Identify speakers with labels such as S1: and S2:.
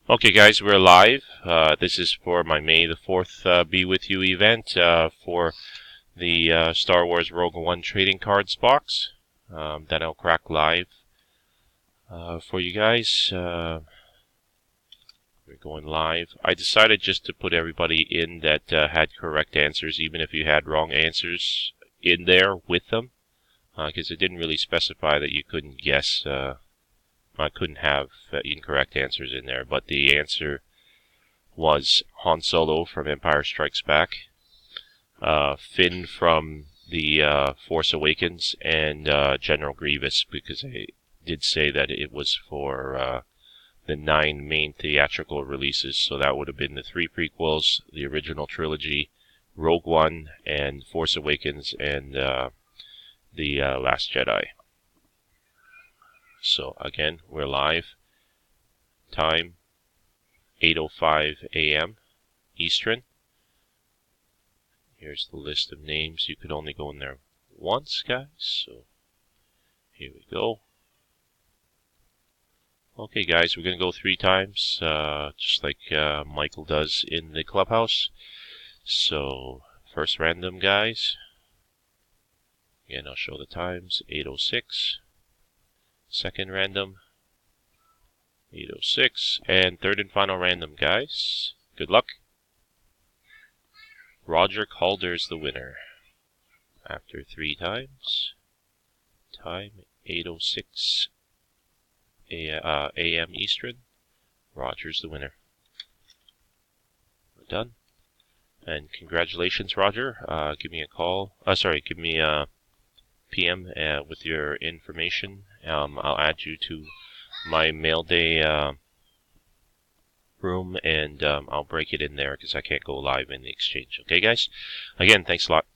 S1: Okay, guys, we're live. This is for my May the 4th Be With You event for the Star Wars Rogue One trading cards box that I'll crack live for you guys. We're going live. I decided just to put everybody in that had correct answers, even if you had wrong answers in there with them, because it didn't really specify that you couldn't guess. I couldn't have incorrect answers in there, but the answer was Han Solo from Empire Strikes Back, Finn from the Force Awakens, and General Grievous, because I did say that it was for the 9 main theatrical releases, so that would have been the 3 prequels, the original trilogy, Rogue One, and Force Awakens, and the Last Jedi. So again, we're live. Time 8:05 a.m. Eastern. Here's the list of names. You could only go in there once, guys. So here we go. Okay, guys, we're going to go 3 times, just like Michael does in the clubhouse. So first random, guys. Again, I'll show the times. 8:06. Second random. 8:06. And third and final random, guys. Good luck. Roger Calder's the winner. After 3 times. Time 8:06 a.m. Eastern. Roger's the winner. We're done. And congratulations, Roger. Give me a call. Give me a PM with your information. I'll add you to my mail day room, and I'll break it in there because I can't go live in the exchange. Okay, guys? Again, thanks a lot.